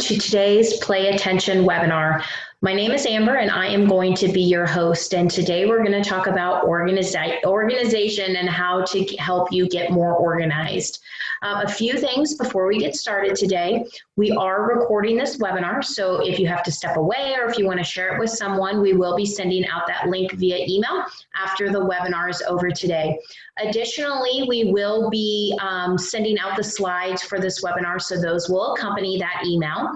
to today's Play Attention webinar. My name is Amber and I am going to be your host, and today we're going to talk about organization and how to help you get more organized. A few things before we get started today. We are recording this webinar, so if you have to step away or if you want to share it with someone, we will be sending out that link via email after the webinar is over today. Additionally, we will be sending out the slides for this webinar, so those will accompany that email.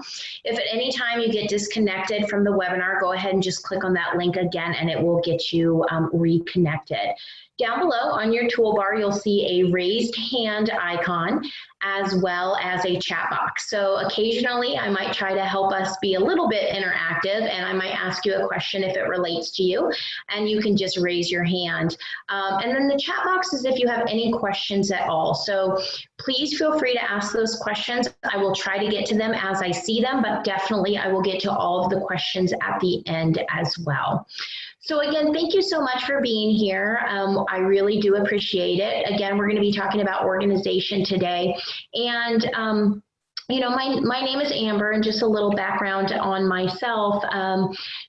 If at any time you get disconnected from the webinar, go ahead and just click on that link again and it will get you reconnected. Down below on your toolbar, you'll see a raised hand icon as well as a chat box. So occasionally I might try to help us be a little bit interactive, and I might ask you a question if it relates to you, and you can just raise your hand. And then the chat box is if you have any questions at all. So please feel free to ask those questions. I will try to get to them as I see them, but definitely I will get to all of the questions at the end as well. So again, thank you so much for being here. I really do appreciate it. Again, we're going to be talking about organization today. And you know, my name is Amber, and just a little background on myself.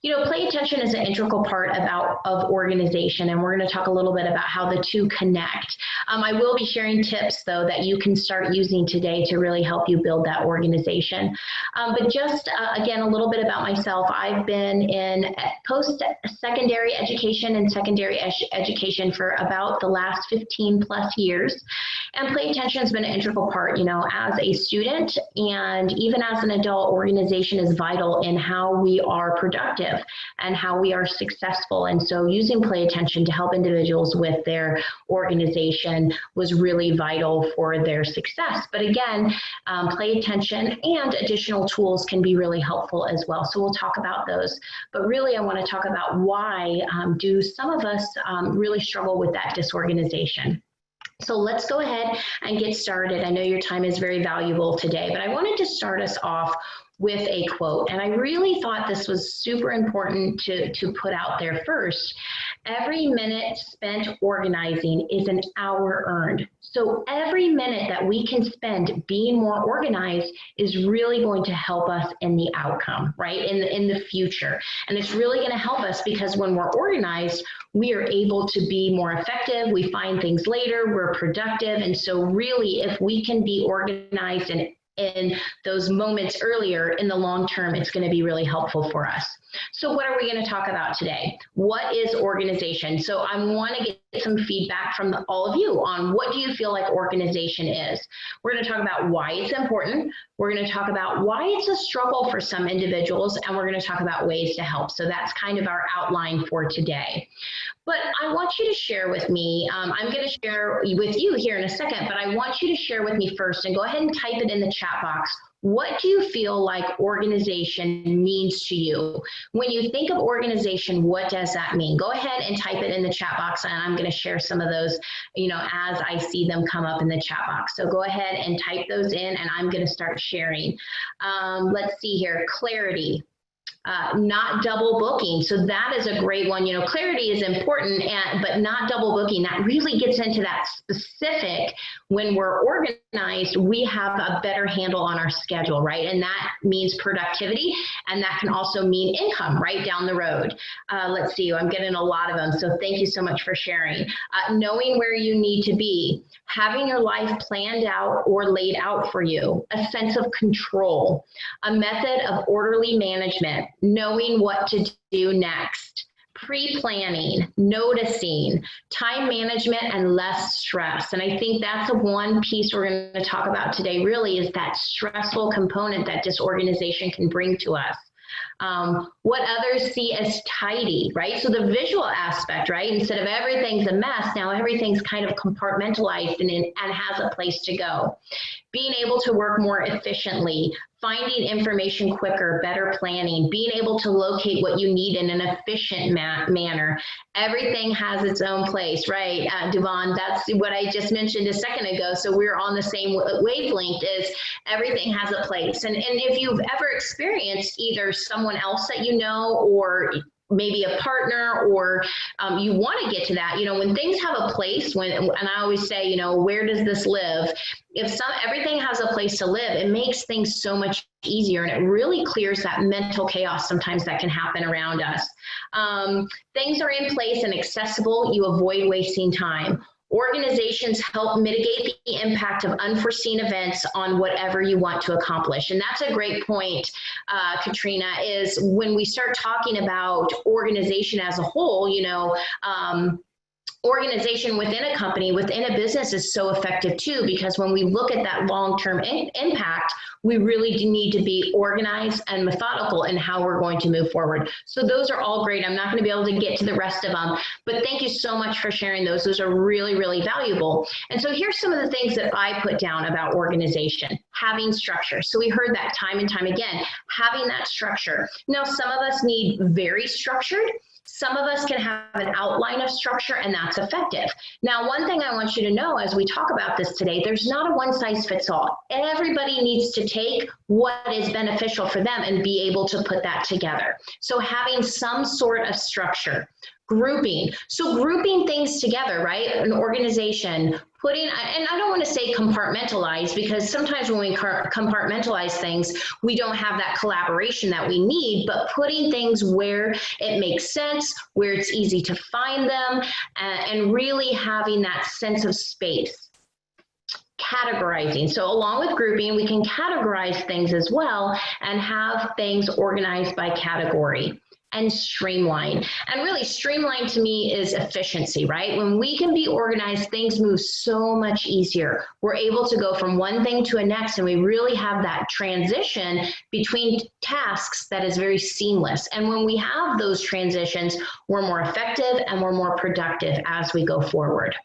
You know, play attention is an integral part of organization, and we're going to talk a little bit about how the two connect. I will be sharing tips, though, that you can start using today to really help you build that organization. But just, again, a little bit about myself. I've been in post-secondary education and secondary education for about the last 15 plus years. And play attention has been an integral part, you know, as a student and even as an adult. Organization is vital in how we are productive and how we are successful. And so using play attention to help individuals with their organization was really vital for their success. But again, play attention and additional tools can be really helpful as well. So we'll talk about those. But really, I want to talk about why do some of us really struggle with that disorganization. So let's go ahead and get started. I know your time is very valuable today, but I wanted to start us off with a quote. And I really thought this was super important to put out there first. Every minute spent organizing is an hour earned. So every minute that we can spend being more organized is really going to help us in the outcome, right? In the future. And it's really going to help us because when we're organized, we are able to be more effective. We find things later, we're productive. And so really, if we can be organized and in those moments earlier, in the long term, it's going to be really helpful for us. So what are we going to talk about today? What is organization? So I want to get some feedback from all of you on what do you feel like organization is. We're going to talk about why it's important. We're going to talk about why it's a struggle for some individuals, and we're going to talk about ways to help. So that's kind of our outline for today. But I want you to share with me, I'm going to share with you here in a second, but I want you to share with me first, and go ahead and type it in the chat box. What do you feel like organization means to you? When you think of organization, what does that mean? Go ahead and type it in the chat box, and I'm going to share some of those, you know, as I see them come up in the chat box. So go ahead and type those in, and I'm going to start sharing. Let's see here, clarity. Not double booking. So that is a great one. You know, clarity is important, but not double booking. That really gets into that specific. When we're organized, we have a better handle on our schedule, right? And that means productivity, and that can also mean income right down the road. Let's see, I'm getting a lot of them. So thank you so much for sharing. Knowing where you need to be, having your life planned out or laid out for you, a sense of control, a method of orderly management, knowing what to do next, pre-planning, noticing, time management, and less stress. And I think that's the one piece we're going to talk about today really is that stressful component that disorganization can bring to us. What others see as tidy, right? So the visual aspect, right? Instead of everything's a mess, now everything's kind of compartmentalized and has a place to go. Being able to work more efficiently, finding information quicker, better planning, being able to locate what you need in an efficient manner. Everything has its own place, right? Devon, that's what I just mentioned a second ago. So we're on the same wavelength, is everything has a place. And if you've ever experienced either someone else that you know or maybe a partner, or you want to get to that, when things have a place, and I always say, where does this live? If everything has a place to live, it makes things so much easier, and it really clears that mental chaos sometimes that can happen around us. Things are in place and accessible, you avoid wasting time. Organizations help mitigate the impact of unforeseen events on whatever you want to accomplish. And that's a great point, Katrina, is when we start talking about organization as a whole, organization within a company, within a business is so effective too, because when we look at that long-term impact, we really do need to be organized and methodical in how we're going to move forward. So those are all great. I'm not going to be able to get to the rest of them, but thank you so much for sharing those. Those are really, really valuable. And so here's some of the things that I put down about organization: having structure. So we heard that time and time again, having that structure. Now, some of us need very structured. Some of us can have an outline of structure, and that's effective. Now, one thing I want you to know as we talk about this today, there's not a one size fits all. Everybody needs to take what is beneficial for them and be able to put that together. So having some sort of structure. Grouping. So grouping things together, right? An organization, and I don't want to say compartmentalize, because sometimes when we compartmentalize things, we don't have that collaboration that we need, but putting things where it makes sense, where it's easy to find them, and really having that sense of space. Categorizing. So along with grouping, we can categorize things as well and have things organized by category. And streamline. And really, streamline to me is efficiency, right? When we can be organized, things move so much easier. We're able to go from one thing to a next, and we really have that transition between tasks that is very seamless. And when we have those transitions, we're more effective and we're more productive as we go forward.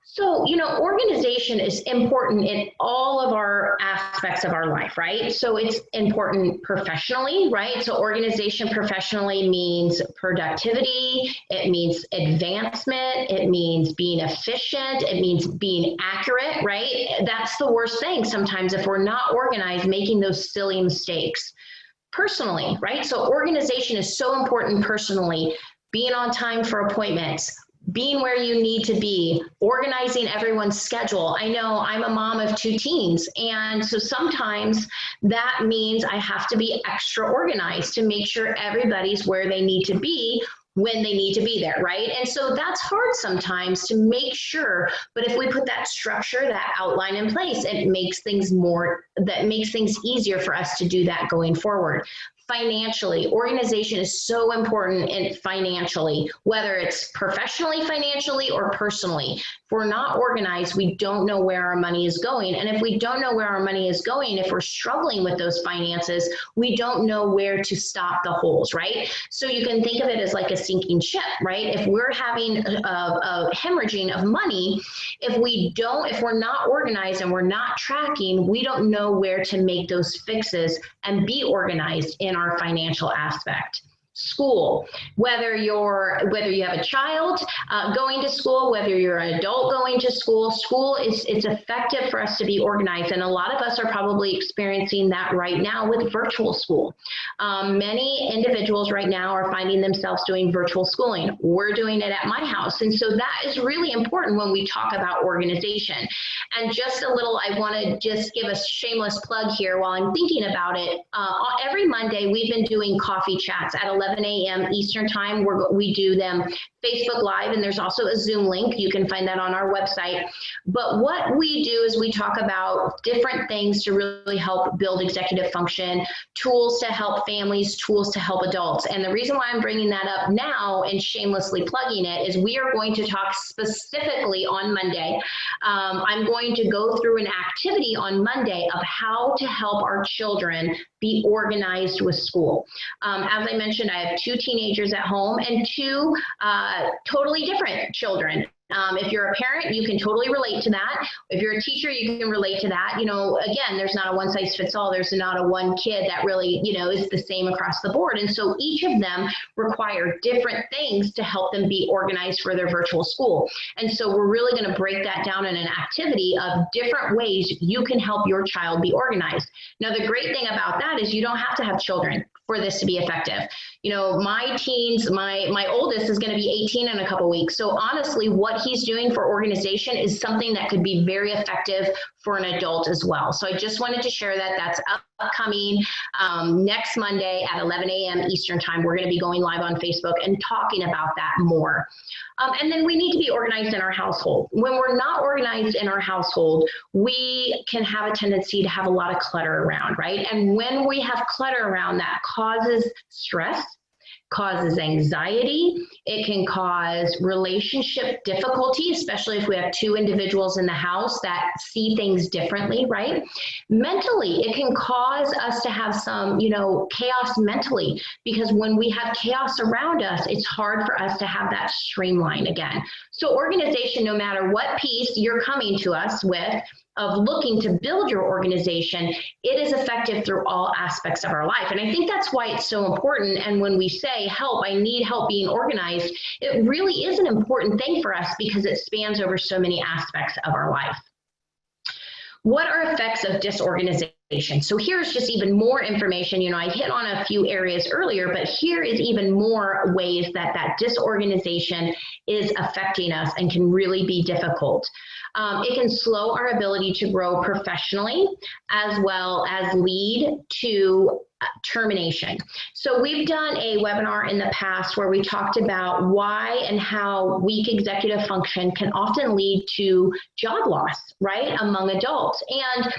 So, organization is important in all of our aspects of our life, right? So it's important professionally, right? So organization professionally means productivity, it means advancement, it means being efficient, it means being accurate, right? That's the worst thing sometimes if we're not organized, making those silly mistakes. Personally, right? So organization is so important personally, being on time for appointments, being where you need to be, organizing everyone's schedule. I know I'm a mom of 2 teens, and so sometimes that means I have to be extra organized to make sure everybody's where they need to be when they need to be there, right? And so that's hard sometimes to make sure, but if we put that structure, that outline in place, it makes things easier for us to do that going forward. Financially, organization is so important in financially, whether it's professionally, financially, or personally. If we're not organized, we don't know where our money is going. And if we don't know where our money is going, if we're struggling with those finances, we don't know where to stop the holes, right? So you can think of it as like a sinking ship, right? If we're having a hemorrhaging of money, if we're not organized and we're not tracking, we don't know where to make those fixes and be organized in our financial aspect. School, whether you have a child going to school, whether you're an adult going to school, it's effective for us to be organized. And a lot of us are probably experiencing that right now with virtual school. Many individuals right now are finding themselves doing virtual schooling. We're doing it at my house. And so that is really important when we talk about organization. And just a little, I want to just give a shameless plug here while I'm thinking about it. Every Monday, we've been doing coffee chats at 11 a.m. Eastern time. We do them Facebook Live, and there's also a Zoom link. You can find that on our website. But what we do is we talk about different things to really help build executive function, tools to help families, tools to help adults. And the reason why I'm bringing that up now and shamelessly plugging it is we are going to talk specifically on Monday. I'm going to go through an activity on Monday of how to help our children be organized with school. As I mentioned, I have 2 teenagers at home and 2 totally different children. If you're a parent, you can totally relate to that. If you're a teacher, you can relate to that. Again, there's not a one size fits all. There's not a one kid that really, is the same across the board. And so each of them require different things to help them be organized for their virtual school. And so we're really going to break that down in an activity of different ways you can help your child be organized. Now, the great thing about that is you don't have to have children. for this to be effective. You know, my teens, my oldest is going to be 18 in a couple weeks. So honestly, what he's doing for organization is something that could be very effective for an adult as well. So I just wanted to share that. That's upcoming next Monday at 11 a.m. Eastern time. We're going to be going live on Facebook and talking about that more. And then we need to be organized in our household. When we're not organized in our household, we can have a tendency to have a lot of clutter around, right? And when we have clutter around, that causes stress, causes anxiety. It can cause relationship difficulty, especially if we have two individuals in the house that see things differently, right? Mentally, it can cause us to have some, chaos mentally, because when we have chaos around us, it's hard for us to have that streamline again. So organization, no matter what piece you're coming to us with, of looking to build your organization, it is effective through all aspects of our life. And I think that's why it's so important. And when we say, help, I need help being organized, it really is an important thing for us because it spans over so many aspects of our life. What are effects of disorganization? So here's just even more information. I hit on a few areas earlier, but here is even more ways that disorganization is affecting us and can really be difficult. It can slow our ability to grow professionally, as well as lead to termination. So we've done a webinar in the past where we talked about why and how weak executive function can often lead to job loss, right, among adults. And,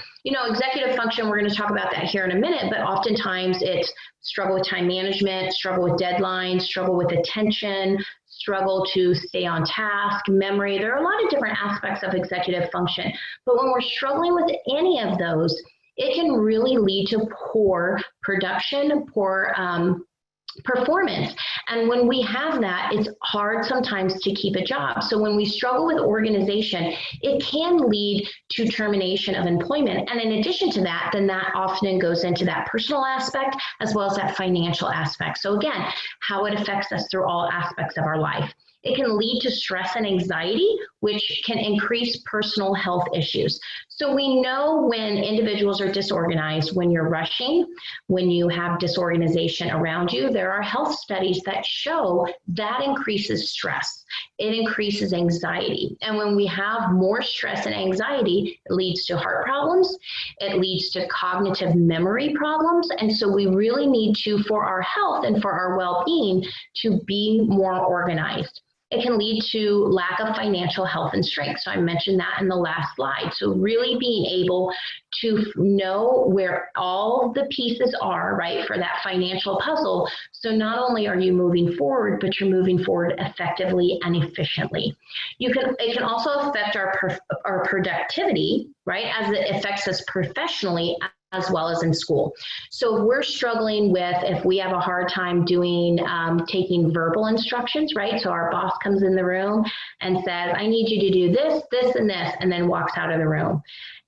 executive function, we're going to talk about that here in a minute, but oftentimes it's struggle with time management, struggle with deadlines, struggle with attention, struggle to stay on task, memory. There are a lot of different aspects of executive function, but when we're struggling with any of those, it can really lead to poor production, poor performance. And when we have that, it's hard sometimes to keep a job. So when we struggle with organization, it can lead to termination of employment. And in addition to that, then that often goes into that personal aspect as well as that financial aspect. So again, how it affects us through all aspects of our life. It can lead to stress and anxiety, which can increase personal health issues. So we know when individuals are disorganized, when you're rushing, when you have disorganization around you, there are health studies that show that increases stress. It increases anxiety. And when we have more stress and anxiety, it leads to heart problems. It leads to cognitive memory problems. And so we really need to, for our health and for our well-being, to be more organized. It can lead to lack of financial health and strength. So I mentioned that in the last slide. So really being able to know where all the pieces are, right, for that financial puzzle. So not only are you moving forward, but you're moving forward effectively and efficiently. It can also affect our productivity, right, as it affects us professionally as well as in school. So if we're struggling with, if we have a hard time doing, taking verbal instructions, right? So our boss comes in the room and says, I need you to do this, this, and this, and then walks out of the room.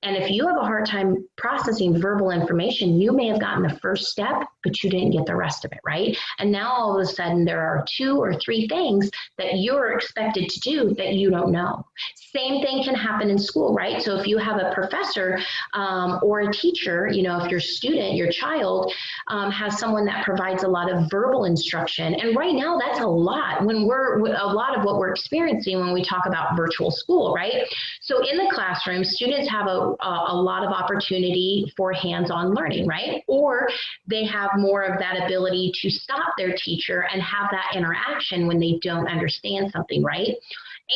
And if you have a hard time processing verbal information, you may have gotten the first step, but you didn't get the rest of it, right? And now all of a sudden there are 2 or 3 things that you're expected to do that you don't know. Same thing can happen in school, right? So if you have a professor or a teacher, if your student, your child has someone that provides a lot of verbal instruction, and right now that's a lot a lot of what we're experiencing when we talk about virtual school, right? So in the classroom, students have a lot of opportunity for hands-on learning, right? Or they have more of that ability to stop their teacher and have that interaction when they don't understand something, right?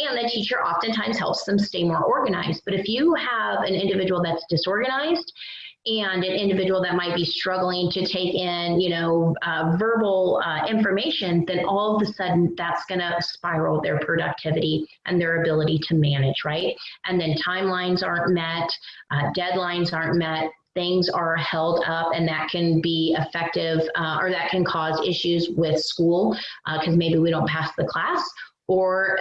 And the teacher oftentimes helps them stay more organized. But if you have an individual that's disorganized and an individual that might be struggling to take in, verbal information, then all of a sudden that's going to spiral their productivity and their ability to manage, right? And then timelines aren't met, deadlines aren't met, things are held up, and that can be effective or that can cause issues with school because maybe we don't pass the class, or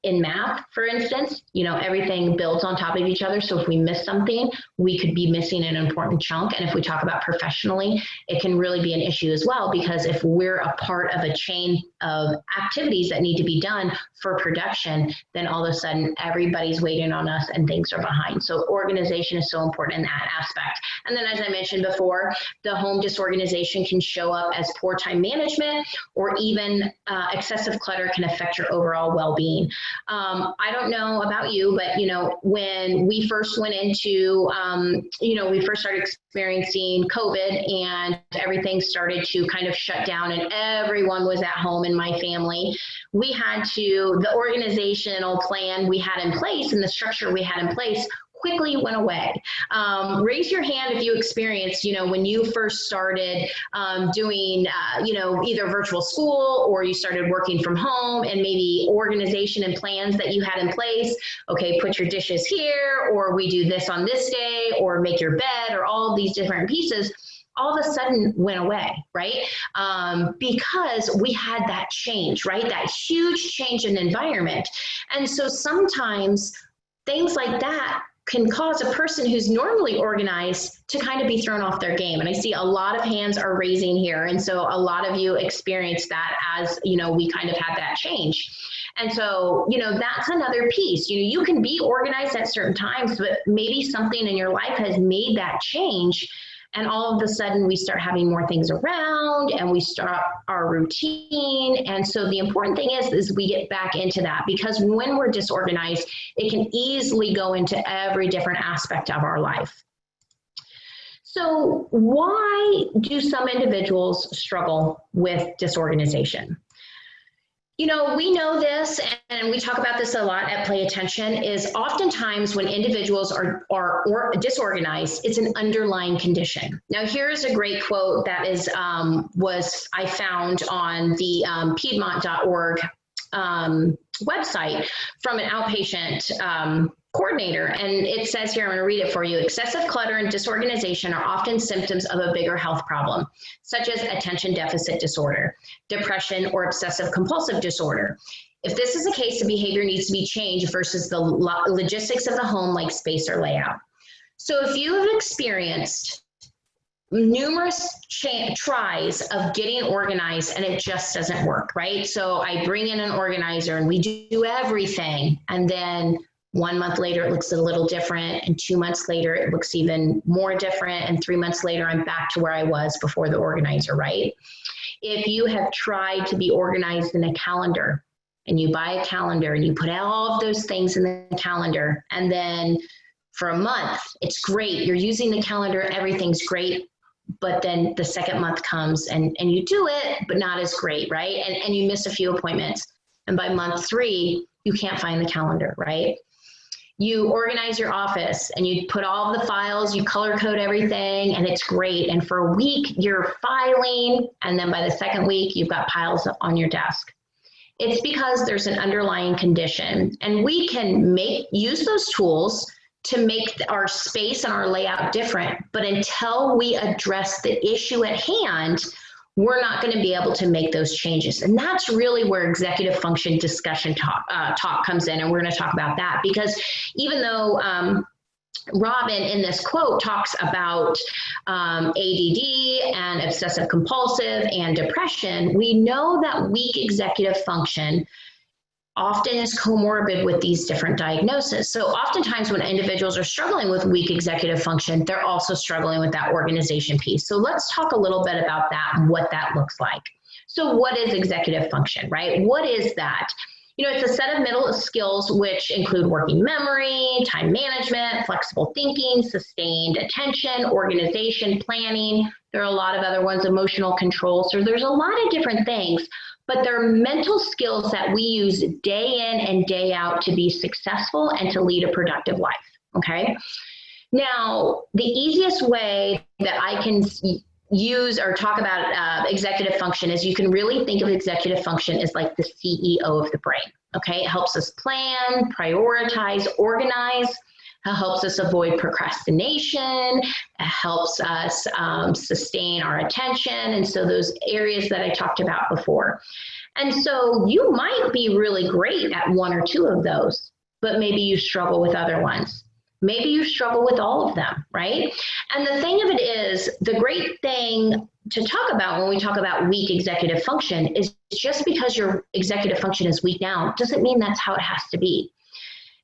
in math, for instance, everything builds on top of each other. So if we miss something, we could be missing an important chunk. And if we talk about professionally, it can really be an issue as well, because if we're a part of a chain of activities that need to be done for production, then all of a sudden everybody's waiting on us and things are behind. So organization is so important in that aspect. And then, as I mentioned before, the home disorganization can show up as poor time management, or even excessive clutter can affect your overall well-being. I don't know about you, but when we first went into, we first started experiencing COVID and everything started to kind of shut down and everyone was at home in my family, the organizational plan we had in place and the structure we had in place quickly went away. Raise your hand if you experienced, when you first started doing, either virtual school or you started working from home, and maybe organization and plans that you had in place. Okay, put your dishes here, or we do this on this day, or make your bed, or all of these different pieces all of a sudden went away, right? Because we had that change, right? That huge change in environment. And so sometimes things like that can cause a person who's normally organized to kind of be thrown off their game. And I see a lot of hands are raising here. And so a lot of you experienced that as, we kind of had that change. And so, that's another piece. You can be organized at certain times, but maybe something in your life has made that change. And all of a sudden we start having more things around and we start our routine. And so the important thing is we get back into that, because when we're disorganized, it can easily go into every different aspect of our life. So why do some individuals struggle with disorganization? We know this, and we talk about this a lot at Play Attention, is oftentimes when individuals are disorganized, it's an underlying condition. Now, here's a great quote that I found on the Piedmont.org website from an outpatient coordinator. And it says here, I'm going to read it for you. Excessive clutter and disorganization are often symptoms of a bigger health problem, such as attention deficit disorder, depression, or obsessive compulsive disorder. If this is the case, the behavior needs to be changed versus the logistics of the home, like space or layout. So if you have experienced numerous tries of getting organized and it just doesn't work, right? So I bring in an organizer and we do everything, and then 1 month later, it looks a little different. And 2 months later, it looks even more different. And 3 months later, I'm back to where I was before the organizer, right? If you have tried to be organized in a calendar and you buy a calendar and you put all of those things in the calendar, and then for a month, it's great. You're using the calendar, everything's great. But then the second month comes and you do it, but not as great, right? And you miss a few appointments. And by month 3, you can't find the calendar, right? You organize your office and you put all of the files, you color code everything, and it's great. And for a week, you're filing, and then by the second week, you've got piles on your desk. It's because there's an underlying condition, and we can use those tools to make our space and our layout different. But until we address the issue at hand, we're not going to be able to make those changes. And that's really where executive function discussion talk comes in. And we're going to talk about that, because even though Robin in this quote talks about ADD and obsessive compulsive and depression, we know that weak executive function often is comorbid with these different diagnoses. So oftentimes when individuals are struggling with weak executive function, they're also struggling with that organization piece. So let's talk a little bit about that and what that looks like. So what is executive function, right? What is that? It's a set of mental skills which include working memory, time management, flexible thinking, sustained attention, organization, planning. There are a lot of other ones, emotional control. So there's a lot of different things, but they're mental skills that we use day in and day out to be successful and to lead a productive life, okay? Now, the easiest way that I can use or talk about executive function is you can really think of executive function as like the CEO of the brain, okay? It helps us plan, prioritize, organize. It helps us avoid procrastination. It helps us sustain our attention. And so those areas that I talked about before. And so you might be really great at one or two of those, but maybe you struggle with other ones. Maybe you struggle with all of them, right? And the thing of it is, the great thing to talk about when we talk about weak executive function is just because your executive function is weak now doesn't mean that's how it has to be.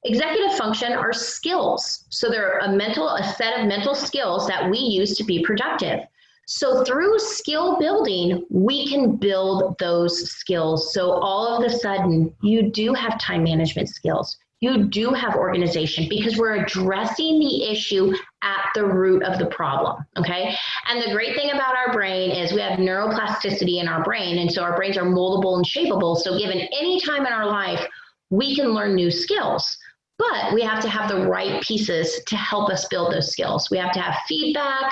Executive function are skills. So they're a set of mental skills that we use to be productive. So through skill building, we can build those skills. So all of a sudden, you do have time management skills. You do have organization because we're addressing the issue at the root of the problem, okay? And the great thing about our brain is we have neuroplasticity in our brain, and so our brains are moldable and shapeable. So given any time in our life, we can learn new skills. But we have to have the right pieces to help us build those skills. We have to have feedback,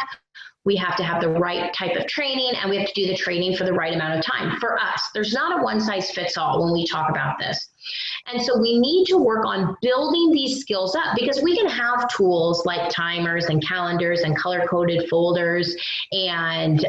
we have to have the right type of training, and we have to do the training for the right amount of time. For us, there's not a one-size-fits-all when we talk about this. And so we need to work on building these skills up because we can have tools like timers and calendars and color-coded folders and,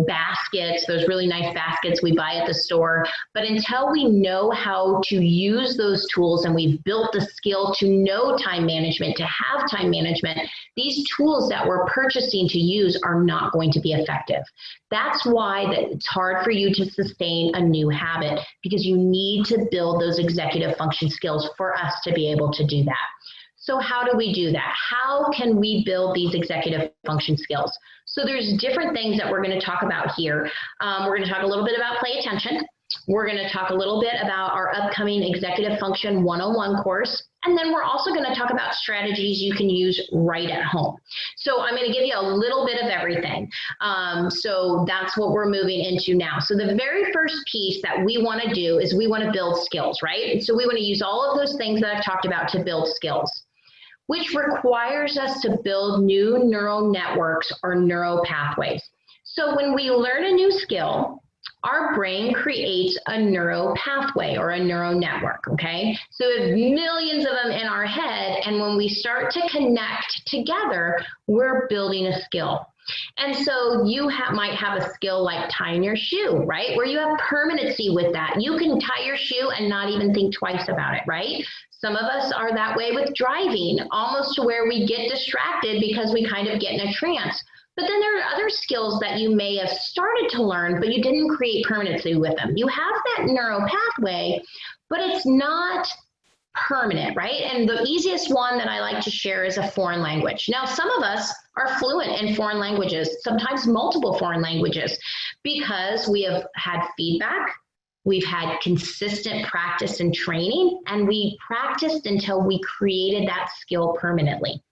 baskets, those really nice baskets we buy at the store. But until we know how to use those tools and we've built the skill to know time management, to have time management, these tools that we're purchasing to use are not going to be effective. That's why it's hard for you to sustain a new habit because you need to build those executive function skills for us to be able to do that. So how do we do that? How can we build these executive function skills? So there's different things that we're going to talk about here. We're going to talk a little bit about play attention. We're going to talk a little bit about our upcoming Executive Function 101 course. And then we're also going to talk about strategies you can use right at home. So I'm going to give you a little bit of everything. So that's what we're moving into now. So the very first piece that we want to do is we want to build skills, right? So we want to use all of those things that I've talked about to build skills, which requires us to build new neural networks or neural pathways. So when we learn a new skill, our brain creates a neural pathway or a neural network, okay? So we have millions of them in our head, and when we start to connect together, we're building a skill. And so you might have a skill like tying your shoe, right? Where you have permanency with that. You can tie your shoe and not even think twice about it, right? Some of us are that way with driving, almost to where we get distracted because we kind of get in a trance. But then there are other skills that you may have started to learn, but you didn't create permanency with them. You have that neural pathway, but it's not permanent, right? And the easiest one that I like to share is a foreign language. Now, some of us are fluent in foreign languages, sometimes multiple foreign languages, because we have had feedback, we've had consistent practice and training, and we practiced until we created that skill permanently.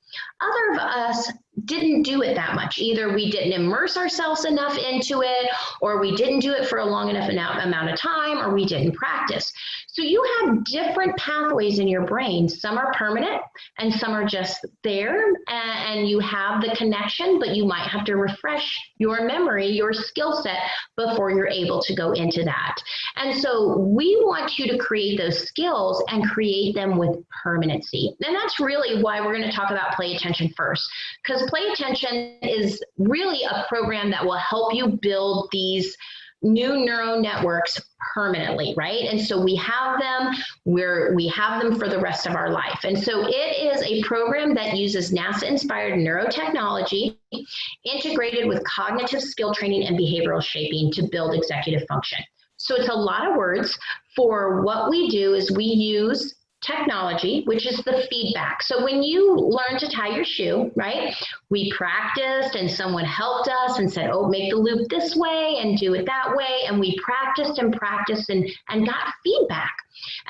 Other of us didn't do it that much. Either we didn't immerse ourselves enough into it, or we didn't do it for a long enough amount of time, or we didn't practice. So you have different pathways in your brain. Some are permanent and some are just there, and you have the connection, but you might have to refresh your memory, your skill set before you're able to go into that. And so we want you to create those skills and create them with permanency. And that's really why we're going to talk about play attention first, because play attention is really a program that will help you build these new neural networks permanently, right? And so we have them, we have them for the rest of our life. And so it is a program that uses NASA-inspired neurotechnology integrated with cognitive skill training and behavioral shaping to build executive function. So it's a lot of words. For what we do is we use technology, which is the feedback. So when you learn to tie your shoe, right, we practiced and someone helped us and said, oh, make the loop this way and do it that way. And we practiced and practiced and got feedback.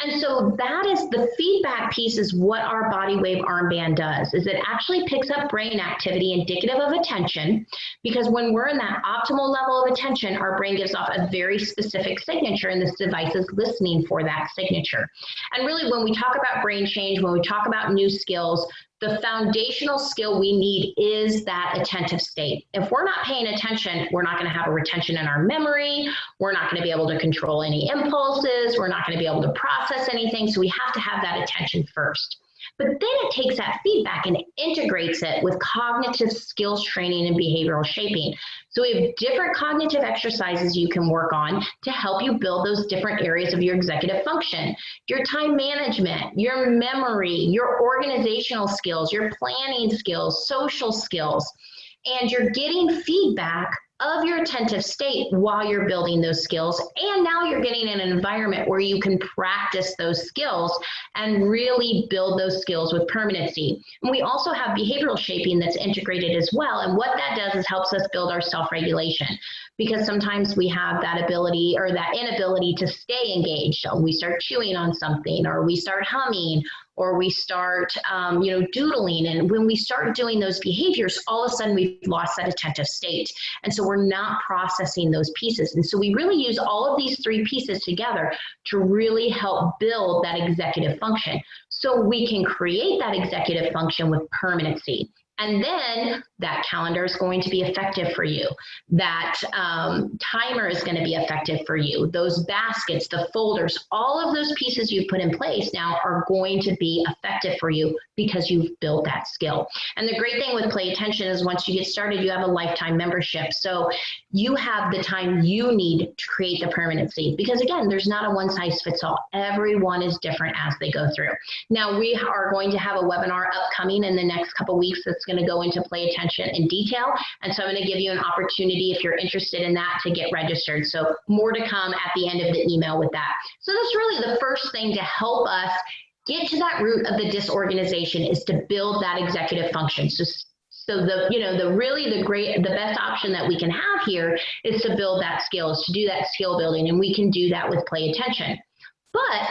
And so that is the feedback piece is what our body wave armband does, is it actually picks up brain activity indicative of attention, because when we're in that optimal level of attention, our brain gives off a very specific signature and this device is listening for that signature. And really when we talk about brain change, when we talk about new skills, the foundational skill we need is that attentive state. If we're not paying attention, we're not going to have a retention in our memory. We're not going to be able to control any impulses. We're not going to be able to process anything. So we have to have that attention first. But then it takes that feedback and integrates it with cognitive skills training and behavioral shaping. So we have different cognitive exercises you can work on to help you build those different areas of your executive function. Your time management, your memory, your organizational skills, your planning skills, social skills, and you're getting feedback of your attentive state while you're building those skills. And now you're getting in an environment where you can practice those skills and really build those skills with permanency. And we also have behavioral shaping that's integrated as well. And what that does is helps us build our self-regulation, because sometimes we have that ability or that inability to stay engaged. So we start chewing on something, or we start humming, or we start doodling. And when we start doing those behaviors, all of a sudden we've lost that attentive state. And so we're not processing those pieces. And so we really use all of these three pieces together to really help build that executive function. So we can create that executive function with permanency. And then that calendar is going to be effective for you. That timer is going to be effective for you. Those baskets, the folders, all of those pieces you've put in place now are going to be effective for you because you've built that skill. And the great thing with Play Attention is once you get started, you have a lifetime membership. So you have the time you need to create the permanency, because again, there's not a one size fits all. Everyone is different as they go through. Now we are going to have a webinar upcoming in the next couple weeks that's going to go into Play Attention in detail. And so I'm going to give you an opportunity, if you're interested in that, to get registered. So more to come at the end of the email with that. So that's really the first thing to help us get to that root of the disorganization, is to build that executive function. So the best option that we can have here is to build that skills, to do that skill building, and we can do that with Play Attention. But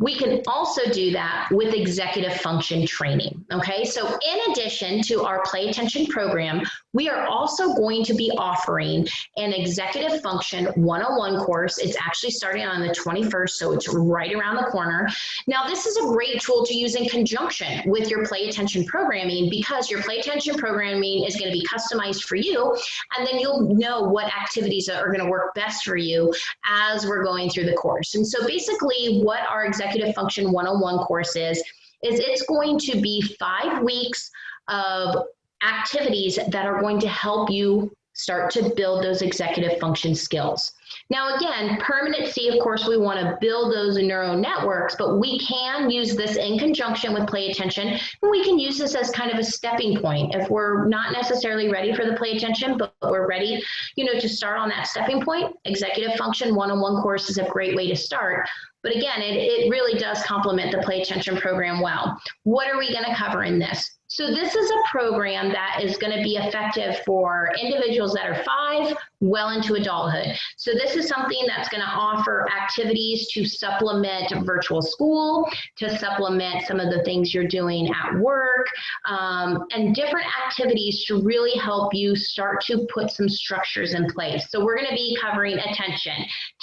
we can also do that with executive function training, okay? So in addition to our Play Attention program, we are also going to be offering an executive function 101 course. It's actually starting on the 21st, so it's right around the corner. Now, this is a great tool to use in conjunction with your Play Attention programming, because your Play Attention programming is going to be customized for you, and then you'll know what activities are going to work best for you as we're going through the course. And so basically what our Executive Function 101 course is it's going to be 5 weeks of activities that are going to help you start to build those executive function skills. Now, again, permanency, of course, we want to build those neural networks, but we can use this in conjunction with Play Attention, and we can use this as kind of a stepping point. If we're not necessarily ready for the Play Attention, but we're ready, to start on that stepping point, Executive Function 101 course is a great way to start. But again, it really does complement the Play Attention program well. What are we going to cover in this? So this is a program that is going to be effective for individuals that are 5 well into adulthood. So this is something that's going to offer activities to supplement virtual school, to supplement some of the things you're doing at work, and different activities to really help you start to put some structures in place. So we're going to be covering attention,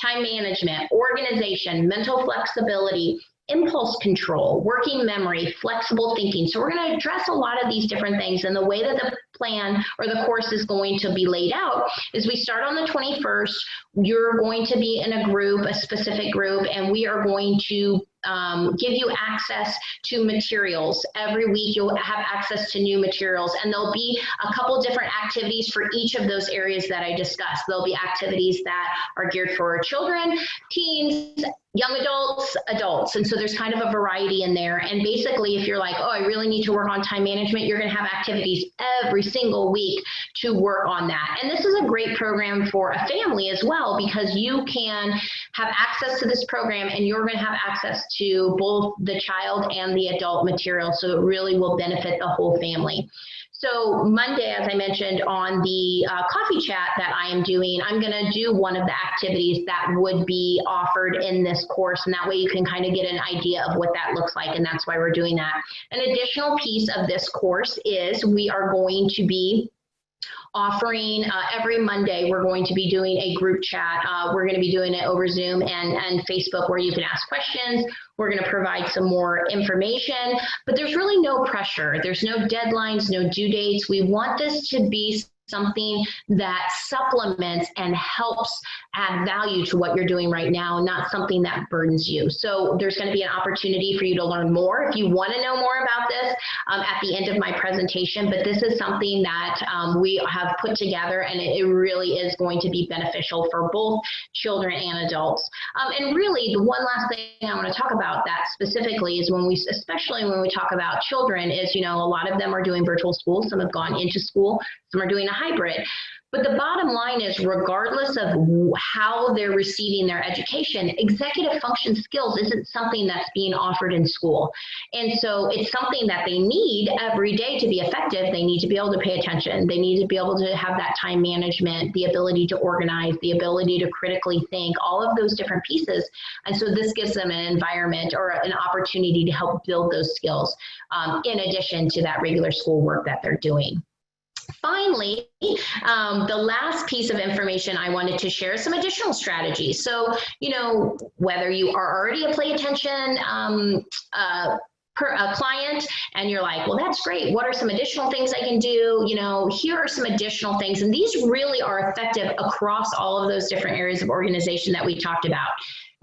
time management, organization, mental flexibility, impulse control, working memory, flexible thinking. So we're going to address a lot of these different things, and the way that the plan or the course is going to be laid out is we start on the 21st. You're going to be in a group, a specific group, and we are going to give you access to materials. Every week you'll have access to new materials, and there'll be a couple different activities for each of those areas that I discussed. There'll be activities that are geared for children, teens, young adults. And so there's kind of a variety in there. And basically, if you're like, oh, I really need to work on time management, you're going to have activities every single week to work on that. And this is a great program for a family as well, because you can have access to this program, and you're going to have access to both the child and the adult material. So it really will benefit the whole family. So Monday, as I mentioned on the coffee chat that I am doing, I'm going to do one of the activities that would be offered in this course. And that way you can kind of get an idea of what that looks like. And that's why we're doing that. An additional piece of this course is we are going to be offering every Monday, we're going to be doing a group chat. We're going to be doing it over Zoom and Facebook, where you can ask questions. We're going to provide some more information, but there's really no pressure. There's no deadlines, no due dates. We want this to be something that supplements and helps add value to what you're doing right now, not something that burdens you. So there's going to be an opportunity for you to learn more if you want to know more about this at the end of my presentation. But this is something that we have put together, and it really is going to be beneficial for both children and adults. And really, the one last thing I want to talk about that specifically is especially when we talk about children, is, a lot of them are doing virtual school. Some have gone into school, some are doing a hybrid. But the bottom line is, regardless of how they're receiving their education, executive function skills isn't something that's being offered in school. And so it's something that they need every day to be effective. They need to be able to pay attention. They need to be able to have that time management, the ability to organize, the ability to critically think, all of those different pieces. And so this gives them an environment or an opportunity to help build those skills in addition to that regular school work that they're doing. Finally, the last piece of information I wanted to share is some additional strategies. So, whether you are already a pay attention client and you're like, well, that's great. What are some additional things I can do? Here are some additional things. And these really are effective across all of those different areas of organization that we talked about.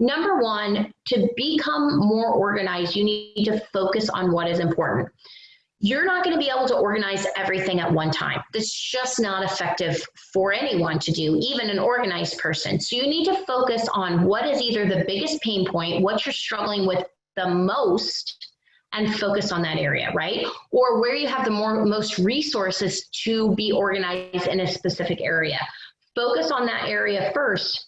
Number one, to become more organized, you need to focus on what is important. You're not going to be able to organize everything at one time. That's just not effective for anyone to do, even an organized person. So you need to focus on what is either the biggest pain point, what you're struggling with the most, and focus on that area, right? Or where you have the most resources to be organized in a specific area. Focus on that area first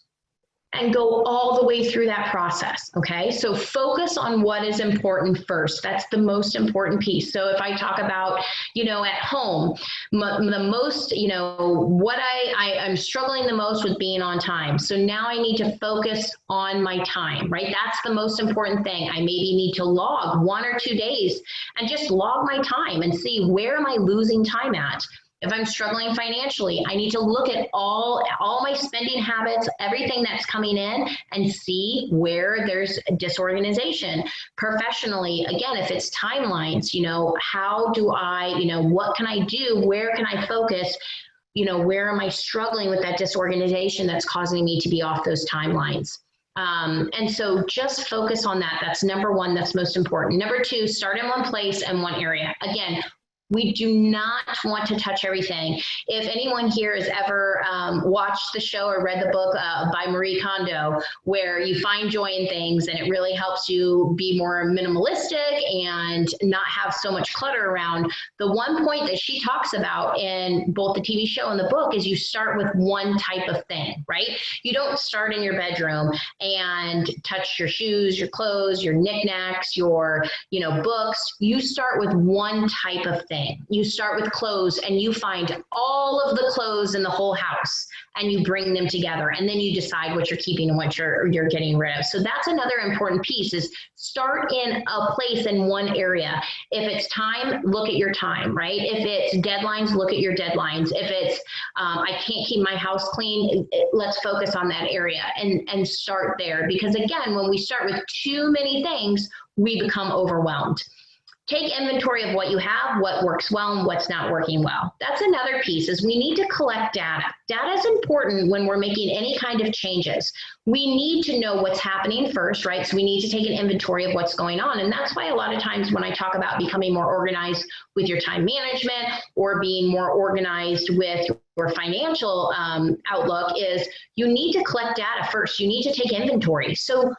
and go all the way through that process, okay? So focus on what is important first. That's the most important piece. So if I talk about, at home, the most, what I'm struggling the most with being on time. So now I need to focus on my time, right? That's the most important thing. I maybe need to log 1 or 2 days and just log my time and see, where am I losing time at? If I'm struggling financially, I need to look at all my spending habits, everything that's coming in, and see where there's disorganization. Professionally, again, if it's timelines, how do I, what can I do? Where can I focus? Where am I struggling with that disorganization that's causing me to be off those timelines? And so just focus on that. That's number one. That's most important. Number two, start in one place and one area. Again, we do not want to touch everything. If anyone here has ever watched the show or read the book by Marie Kondo, where you find joy in things and it really helps you be more minimalistic and not have so much clutter around, the one point that she talks about in both the TV show and the book is you start with one type of thing, right? You don't start in your bedroom and touch your shoes, your clothes, your knickknacks, your books. You start with one type of thing. You start with clothes and you find all of the clothes in the whole house and you bring them together, and then you decide what you're keeping and what you're getting rid of. So that's another important piece, is start in a place in one area. If it's time, look at your time, right? If it's deadlines, look at your deadlines. If it's I can't keep my house clean, let's focus on that area and start there. Because again, when we start with too many things, we become overwhelmed. Take inventory of what you have, what works well and what's not working well. That's another piece, is we need to collect data. Data is important when we're making any kind of changes. We need to know what's happening first, right? So we need to take an inventory of what's going on. And that's why a lot of times when I talk about becoming more organized with your time management or being more organized with your financial outlook, is you need to collect data first. You need to take inventory. So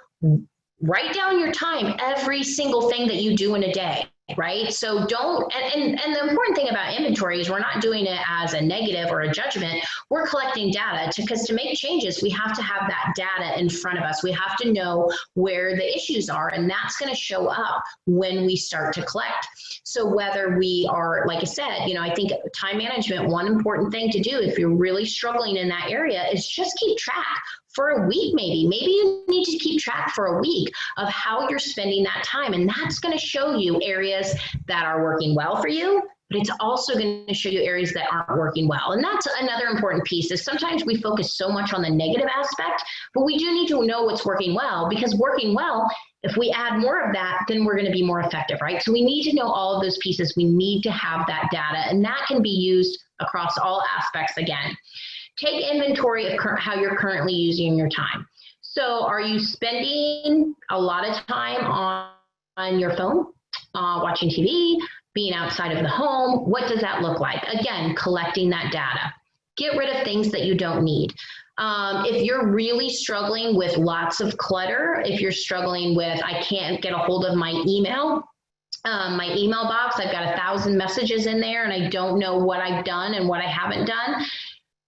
write down your time, every single thing that you do in a day. Right? So don't, and the important thing about inventory is we're not doing it as a negative or a judgment. We're collecting data because to make changes, we have to have that data in front of us. We have to know where the issues are, and that's going to show up when we start to collect. So whether we are, like I said, I think time management, one important thing to do if you're really struggling in that area is just keep track. For a week, maybe you need to keep track for a week of how you're spending that time. And that's going to show you areas that are working well for you but it's also going to show you areas that aren't working well. And that's another important piece, is sometimes we focus so much on the negative aspect, but we do need to know what's working well, because working well, if we add more of that, then we're going to be more effective, right? So we need to know all of those pieces. We need to have that data, and that can be used across all aspects again. Take inventory of how you're currently using your time. So are you spending a lot of time on your phone, watching TV, being outside of the home? What does that look like? Again, collecting that data. Get rid of things that you don't need. If you're really struggling with lots of clutter, if you're struggling with, I can't get a hold of my email box, I've got 1,000 messages in there and I don't know what I've done and what I haven't done,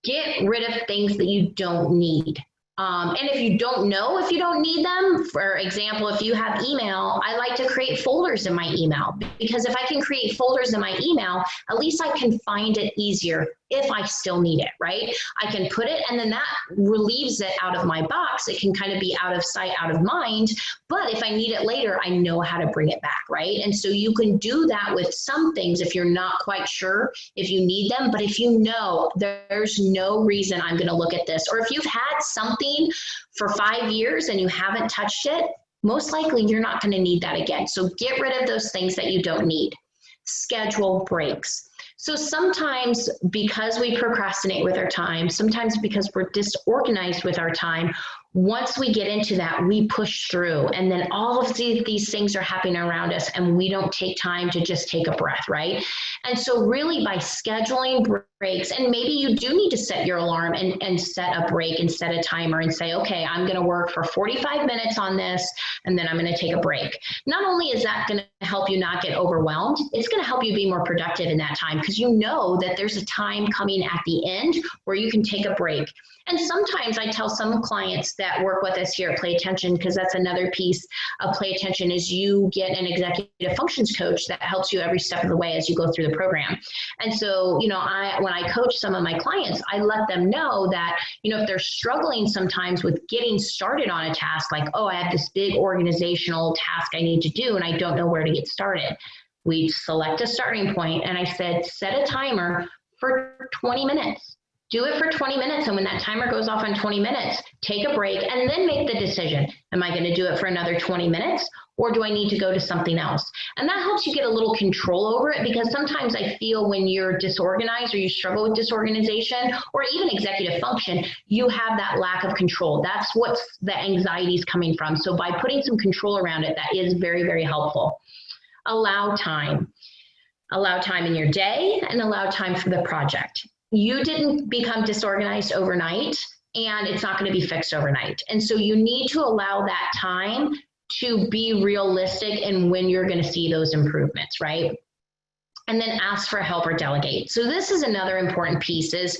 get rid of things that you don't need. And if you don't know if you don't need them, for example, if you have email, I like to create folders in my email, because if I can create folders in my email, at least I can find it easier if I still need it, right? I can put it, and then that relieves it out of my box. It can kind of be out of sight, out of mind. But if I need it later, I know how to bring it back, right? And so you can do that with some things if you're not quite sure if you need them. But if you know there's no reason I'm going to look at this, or if you've had something for 5 years and you haven't touched it, most likely you're not going to need that again. So get rid of those things that you don't need. Schedule breaks. So sometimes because we procrastinate with our time, sometimes because we're disorganized with our time, once we get into that, we push through, and then all of these things are happening around us and we don't take time to just take a breath, right? And so really by scheduling breaks, and maybe you do need to set your alarm and set a break and set a timer and say, okay, I'm going to work for 45 minutes on this, and then I'm going to take a break. Not only is that going to help you not get overwhelmed, it's going to help you be more productive in that time, because you know that there's a time coming at the end where you can take a break. And sometimes I tell some clients that work with us here at Play Attention, because that's another piece of Play Attention, is you get an executive functions coach that helps you every step of the way as you go through the program. And so, when I coach some of my clients, I let them know that, if they're struggling sometimes with getting started on a task, like, oh, I have this big organizational task I need to do and I don't know where to get started. We select a starting point, and I said, set a timer for 20 minutes. Do it for 20 minutes, and when that timer goes off on 20 minutes, take a break and then make the decision. Am I going to do it for another 20 minutes, or do I need to go to something else? And that helps you get a little control over it, because sometimes I feel when you're disorganized or you struggle with disorganization or even executive function, you have that lack of control. That's what the anxiety is coming from. So by putting some control around it, that is very, very helpful. Allow time. Allow time in your day and allow time for the project. You didn't become disorganized overnight, and it's not going to be fixed overnight. And so you need to allow that time to be realistic in when you're going to see those improvements, right? And then ask for help or delegate. So this is another important piece, is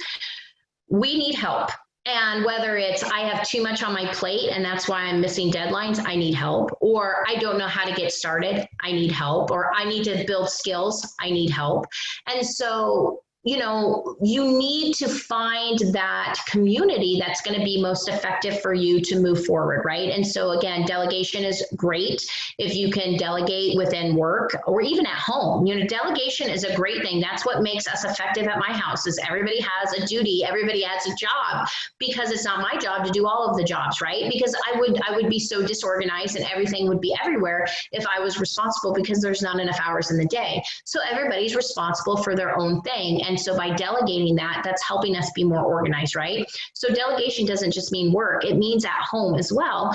we need help. And whether it's I have too much on my plate and that's why I'm missing deadlines, I need help. Or I don't know how to get started, I need help. Or I need to build skills, I need help. And so you need to find that community that's going to be most effective for you to move forward, right? And so again, delegation is great if you can delegate within work or even at home. Delegation is a great thing. That's what makes us effective at my house, is everybody has a duty, everybody has a job, because it's not my job to do all of the jobs, right? Because I would be so disorganized and everything would be everywhere if I was responsible, because there's not enough hours in the day. So everybody's responsible for their own thing. And so by delegating that, that's helping us be more organized, right? So delegation doesn't just mean work, it means at home as well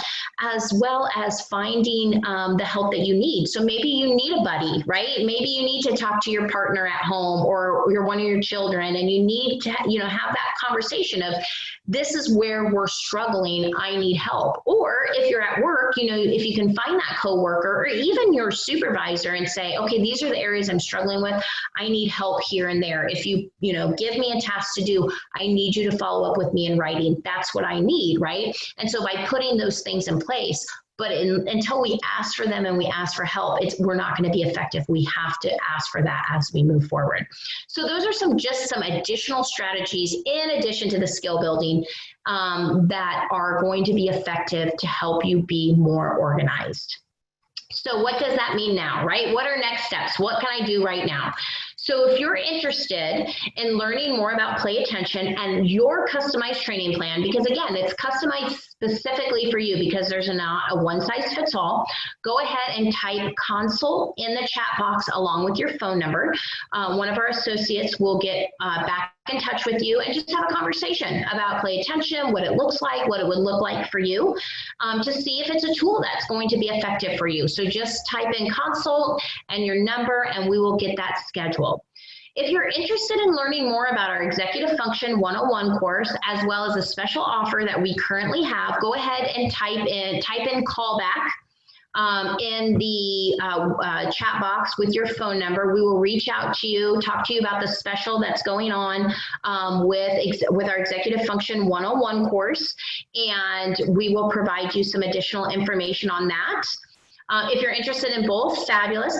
as finding the help that you need. So maybe you need a buddy, right? Maybe you need to talk to your partner at home, or you're one of your children, and you need to, have that conversation of, this is where we're struggling, I need help. Or if you're at work, if you can find that coworker or even your supervisor and say, okay, these are the areas I'm struggling with, I need help here and there. If you give me a task to do, I need you to follow up with me in writing. That's what I need, right? And so by putting those things in place, but until we ask for them and we ask for help, we're not going to be effective. We have to ask for that as we move forward. So those are just some additional strategies in addition to the skill building that are going to be effective to help you be more organized. So what does that mean now, right? What are next steps? What can I do right now? So if you're interested in learning more about play attention and your customized training plan, because again, it's customized specifically for you because there's not a one size fits all, go ahead and type consult in the chat box along with your phone number. One of our associates will get back in touch with you and just have a conversation about play attention, what it looks like, what it would look like for you, to see if it's a tool that's going to be effective for you. So just type in consult and your number and we will get that scheduled. If you're interested in learning more about our Executive Function 101 course, as well as a special offer that we currently have, go ahead and type in callback in the chat box with your phone number. We will reach out to you, talk to you about the special that's going on with our Executive Function 101 course, and we will provide you some additional information on that. If you're interested in both, fabulous,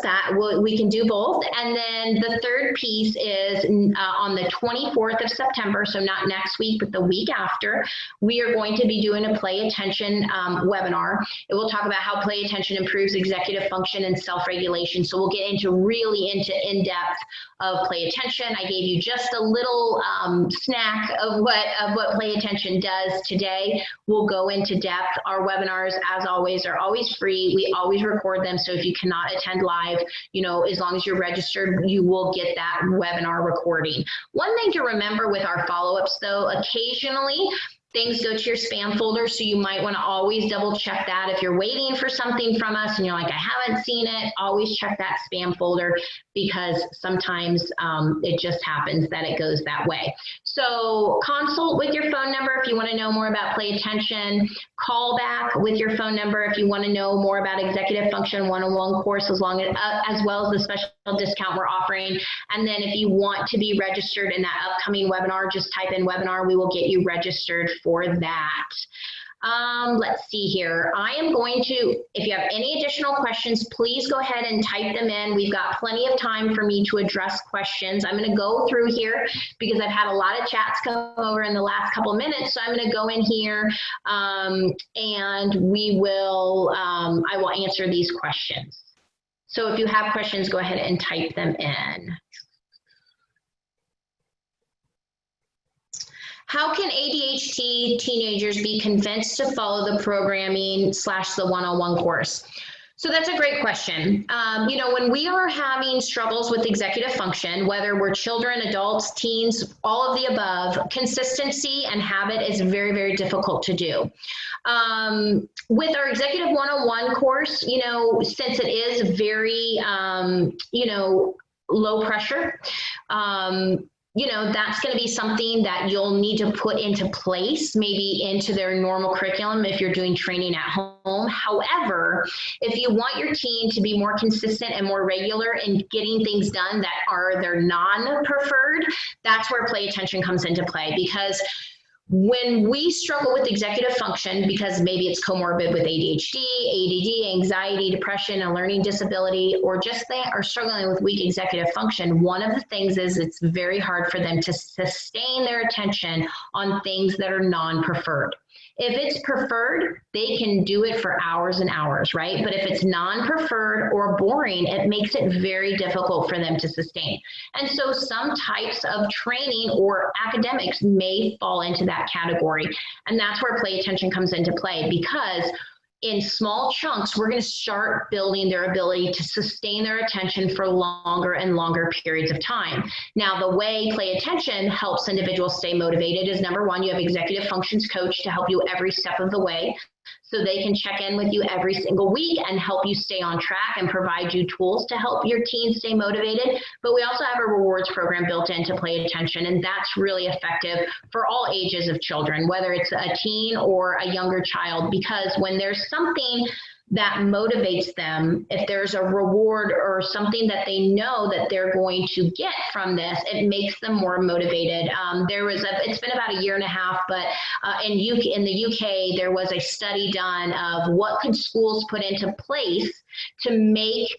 we can do both. And then the third piece is on the 24th of September, so not next week, but the week after, we are going to be doing a play attention webinar. It will talk about how play attention improves executive function and self-regulation. So we'll get really into in-depth of play attention. I gave you just a little snack of what play attention does today. We'll go into depth. Our webinars, as always, are always free. We always record them, so if you cannot attend live, as long as you're registered, you will get that webinar recording. One thing to remember with our follow-ups, though, occasionally things go to your spam folder, so you might want to always double check that. If you're waiting for something from us and you're like, I haven't seen it, always check that spam folder, because sometimes it just happens that it goes that way. So consult with your phone number if you want to know more about play attention. Call back with your phone number if you want to know more about Executive Function 101 course, as well as the special discount we're offering. And then if you want to be registered in that upcoming webinar, just type in webinar. We will get you registered for that. Let's see here. I am going to, if you have any additional questions, please go ahead and type them in. We've got plenty of time for me to address questions. I'm going to go through here because I've had a lot of chats come over in the last couple of minutes. So I'm going to go in here and we will, I will answer these questions. So if you have questions, go ahead and type them in. How can ADHD teenagers be convinced to follow the programming / the 101 course? So that's a great question. When we are having struggles with executive function, whether we're children, adults, teens, all of the above, consistency and habit is very, very difficult to do. With our Executive 101 course, since it is very, low pressure, that's going to be something that you'll need to put into place, maybe into their normal curriculum if you're doing training at home. However, if you want your teen to be more consistent and more regular in getting things done that are their non-preferred, that's where play attention comes into play. Because when we struggle with executive function, because maybe it's comorbid with ADHD, ADD, anxiety, depression, a learning disability, or just they are struggling with weak executive function, one of the things is it's very hard for them to sustain their attention on things that are non-preferred. If it's preferred, they can do it for hours and hours, right? But if it's non-preferred or boring, it makes it very difficult for them to sustain. And so some types of training or academics may fall into that category. And that's where play attention comes into play, because in small chunks, we're going to start building their ability to sustain their attention for longer and longer periods of time. Now, the way play attention helps individuals stay motivated is, number one, you have executive functions coach to help you every step of the way. So they can check in with you every single week and help you stay on track and provide you tools to help your teens stay motivated. But we also have a rewards program built in to play attention, and that's really effective for all ages of children, whether it's a teen or a younger child, because when there's something that motivates them, if there's a reward or something that they know that they're going to get from this, it makes them more motivated. It's been about 1.5 years, but in the UK, there was a study done of what could schools put into place to make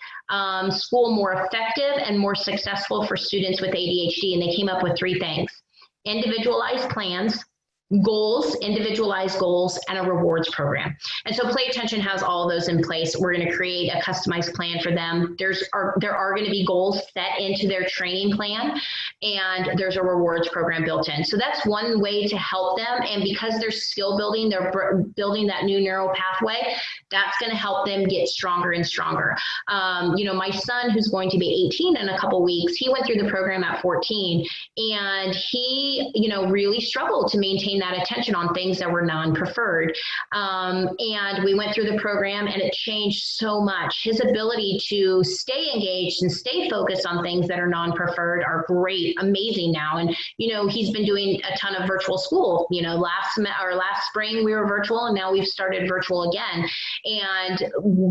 school more effective and more successful for students with ADHD. And they came up with 3 things: individualized plans, goals, individualized goals, and a rewards program. And so Play Attention has all of those in place. We're going to create a customized plan for them. There are going to be goals set into their training plan, and there's a rewards program built in. So that's one way to help them. And because they're skill building, they're building that new neural pathway, that's going to help them get stronger and stronger. You know, my son, who's going to be 18 in a couple weeks, he went through the program at 14, and he, you know, really struggled to maintain that attention on things that were non-preferred. And we went through the program, and it changed so much. His ability to stay engaged and stay focused on things that are non-preferred are great, amazing now. And, you know, he's been doing a ton of virtual school. You know, last spring we were virtual, and now we've started virtual again. And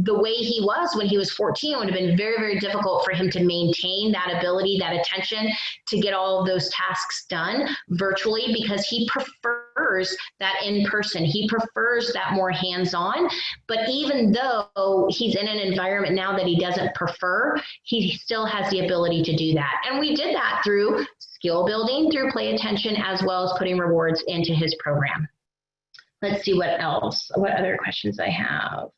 the way he was when he was 14 would have been very, very difficult for him to maintain that ability, that attention to get all of those tasks done virtually, because he prefers that in person. He prefers that more hands-on. But even though he's in an environment now that he doesn't prefer, he still has the ability to do that. And we did that through skill building, through Play Attention, as well as putting rewards into his program. Let's see what else, what other questions I have.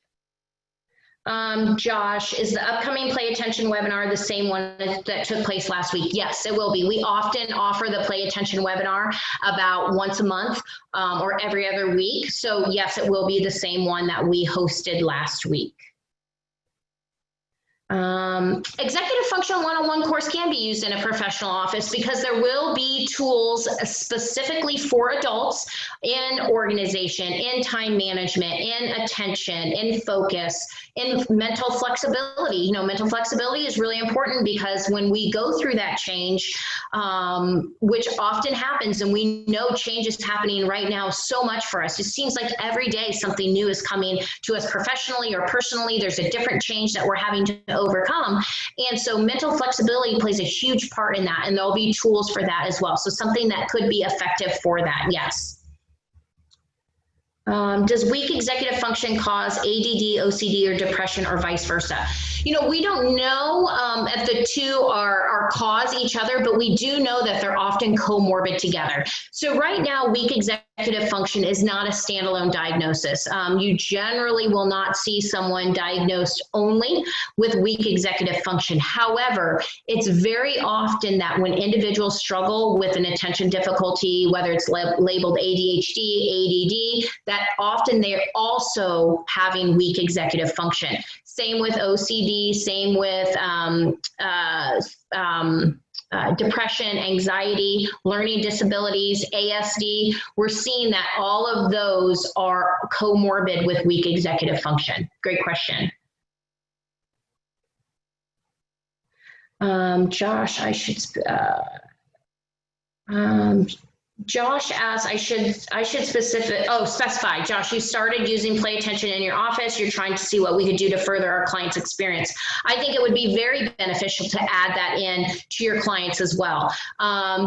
Josh, is the upcoming Play Attention webinar the same one that took place last week? Yes, it will be. We often offer the Play Attention webinar about once a month or every other week. So yes, it will be the same one that we hosted last week. Executive Function 101 course can be used in a professional office because there will be tools specifically for adults in organization, in time management, in attention, in focus, in mental flexibility. You know, mental flexibility is really important because when we go through that change, which often happens, and we know change is happening right now so much for us. It seems like every day something new is coming to us professionally or personally. There's a different change that we're having to overcome. And so mental flexibility plays a huge part in that, and there'll be tools for that as well. So something that could be effective for that, yes. Does weak executive function cause ADD, OCD, or depression, or vice versa? You know, we don't know if the two are cause each other, but we do know that they're often comorbid together. So right now, weak executive function is not a standalone diagnosis. You generally will not see someone diagnosed only with weak executive function. However, it's very often that when individuals struggle with an attention difficulty, whether it's labeled ADHD, ADD, that often they're also having weak executive function. Same with OCD, same with depression, anxiety, learning disabilities, ASD. We're seeing that all of those are comorbid with weak executive function. Great question. Josh, Josh asks, I should specify. Josh, you started using Play Attention in your office. You're trying to see what we could do to further our clients' experience. I think it would be very beneficial to add that in to your clients as well.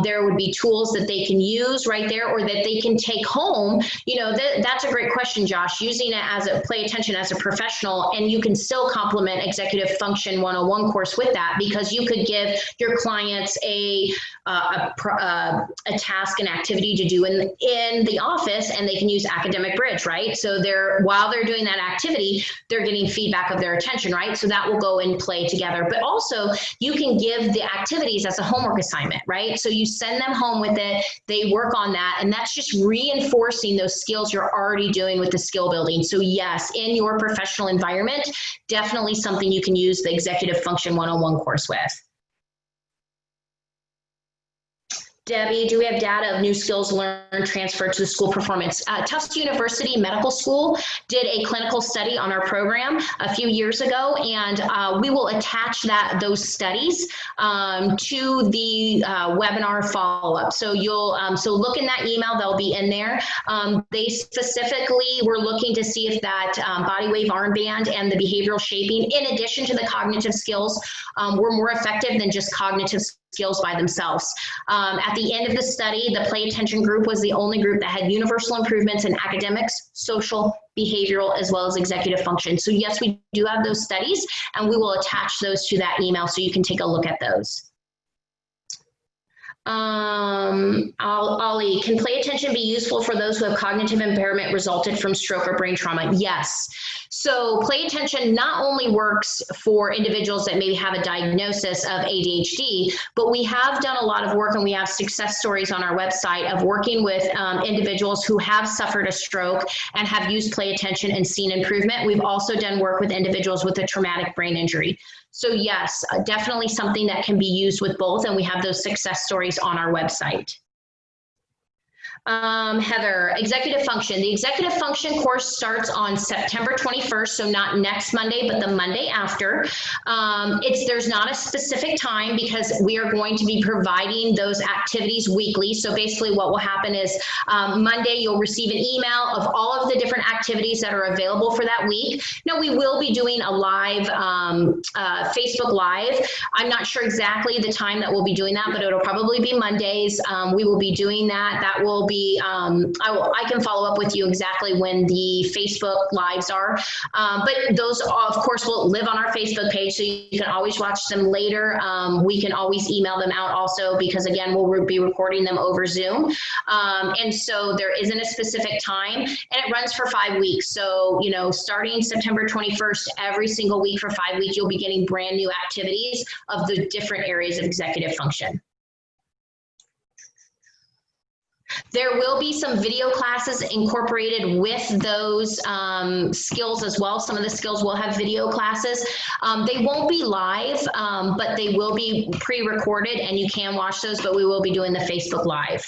There would be tools that they can use right there, or that they can take home. You know, that's a great question, Josh. Using it as a Play Attention as a professional, and you can still complement Executive Function 101 course with that, because you could give your clients a task and activity to do in the office, and they can use Academic Bridge, right? So while they're doing that activity, they're getting feedback of their attention, right? So that will go and play together. But also, you can give the activities as a homework assignment, right? So you send them home with it, they work on that, and that's just reinforcing those skills you're already doing with the skill building. So yes, in your professional environment, definitely something you can use the Executive Function 101 course with. Debbie, do we have data of new skills learned transferred to the school performance? Tufts University Medical School did a clinical study on our program a few years ago, and we will attach those studies to the webinar follow-up. So you'll look in that email, they'll be in there. They specifically were looking to see if that body wave armband and the behavioral shaping, in addition to the cognitive skills, were more effective than just cognitive skills by themselves. At the end of the study, the Play Attention group was the only group that had universal improvements in academics, social, behavioral, as well as executive function. So yes, we do have those studies, and we will attach those to that email so you can take a look at those. Ollie, can play attention be useful for those who have cognitive impairment resulted from stroke or brain trauma? Yes. So play attention not only works for individuals that maybe have a diagnosis of ADHD, but we have done a lot of work and we have success stories on our website of working with individuals who have suffered a stroke and have used play attention and seen improvement. We've also done work with individuals with a traumatic brain injury. So yes, definitely something that can be used with both, and we have those success stories on our website. Heather, executive function. The executive function course starts on September 21st, so not next Monday, but the Monday after. There's not a specific time because we are going to be providing those activities weekly. So basically what will happen is Monday, you'll receive an email of all of the different activities that are available for that week. Now, we will be doing a live Facebook Live. I'm not sure exactly the time that we'll be doing that, but it'll probably be Mondays. We will be doing that. That will be I can follow up with you exactly when the Facebook Lives are, but those of course will live on our Facebook page, so you can always watch them later. We can always email them out also, because again, we'll be recording them over Zoom, and so there isn't a specific time, and it runs for 5 weeks. So starting September 21st, every single week for 5 weeks, you'll be getting brand new activities of the different areas of executive function. There will be some video classes incorporated with those skills as well. Some of the skills will have video classes. They won't be live, but they will be pre-recorded, and you can watch those, but we will be doing the Facebook Live.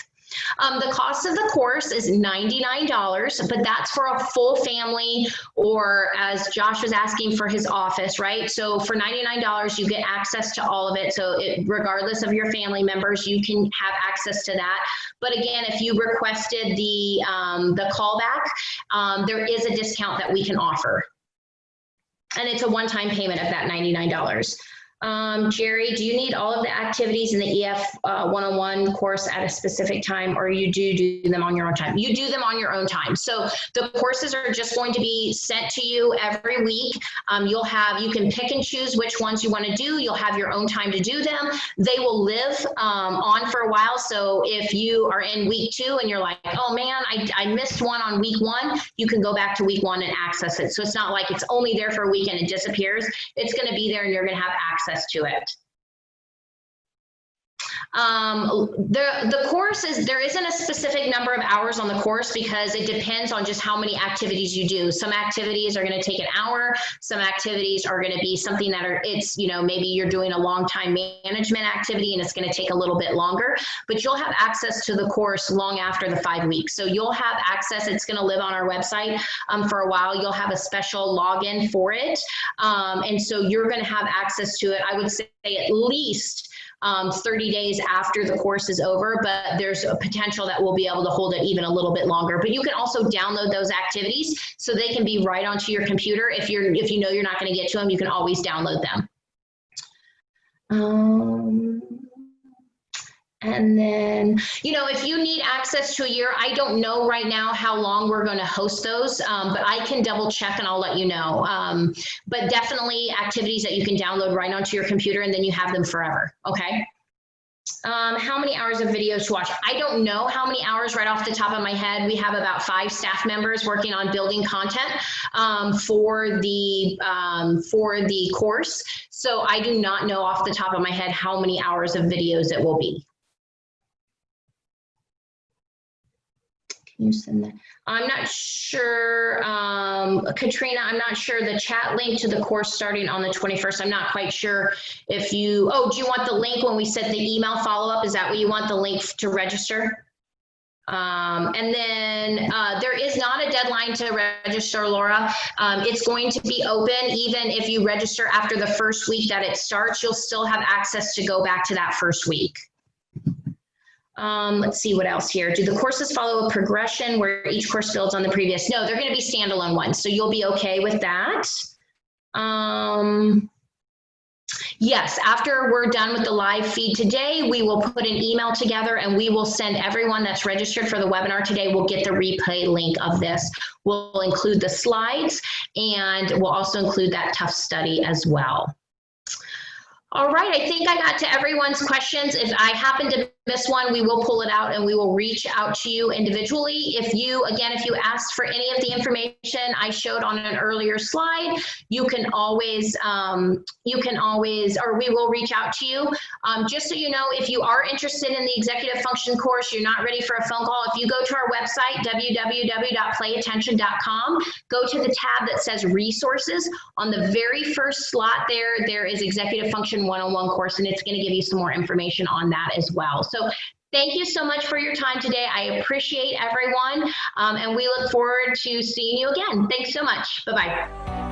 The cost of the course is $99, but that's for a full family, or as Josh was asking, for his office, right? So for $99, you get access to all of it. So regardless of your family members, you can have access to that. But again, if you requested the callback, there is a discount that we can offer. And it's a one-time payment of that $99. Jerry, do you need all of the activities in the EF 101 course at a specific time, or you do them on your own time? You do them on your own time. So the courses are just going to be sent to you every week. You can pick and choose which ones you want to do. You'll have your own time to do them. They will live on for a while. So if you are in week 2 and you're like, oh man, I missed one on week 1, you can go back to week 1 and access it. So it's not like it's only there for a week and it disappears. It's going to be there and you're going to have access to it. The course there isn't a specific number of hours on the course, because it depends on just how many activities you do. Some activities are going to take an hour. Some activities are going to be something that maybe you're doing a long time management activity and it's going to take a little bit longer, but you'll have access to the course long after the 5 weeks. So you'll have access. It's going to live on our website for a while. You'll have a special login for it. And so you're going to have access to it, I would say, at least 30 days after the course is over, but there's a potential that we'll be able to hold it even a little bit longer. But you can also download those activities so they can be right onto your computer. If you know you're not going to get to them, you can always download them. And then, if you need access to a year, I don't know right now how long we're going to host those, but I can double check and I'll let you know. But definitely activities that you can download right onto your computer, and then you have them forever. Okay. How many hours of videos to watch? I don't know how many hours right off the top of my head. We have about 5 staff members working on building content for the course. So I do not know off the top of my head how many hours of videos it will be. You send that. I'm not sure, Katrina, I'm not sure the chat link to the course starting on the 21st. I'm not quite sure if do you want the link when we send the email follow-up? Is that what you want, the link to register? And then there is not a deadline to register, Laura. It's going to be open. Even if you register after the first week that it starts, you'll still have access to go back to that first week. Let's see what else here. Do the courses follow a progression where each course builds on the previous? No, they're going to be standalone ones, so you'll be okay with that. Yes, after we're done with the live feed today, we will put an email together and we will send everyone that's registered for the webinar today, we'll get the replay link of this. We'll include the slides, and we'll also include that tough study as well. All right, I think I got to everyone's questions. If I happen to miss one, we will pull it out and we will reach out to you individually. If you asked for any of the information I showed on an earlier slide, you can always, or we will reach out to you. Just so you know, if you are interested in the executive function course, you're not ready for a phone call, if you go to our website, www.playattention.com, go to the tab that says resources. On the very first slot there is Executive Function 101 course, and it's going to give you some more information on that as well. So thank you so much for your time today. I appreciate everyone, and we look forward to seeing you again. Thanks so much. Bye-bye.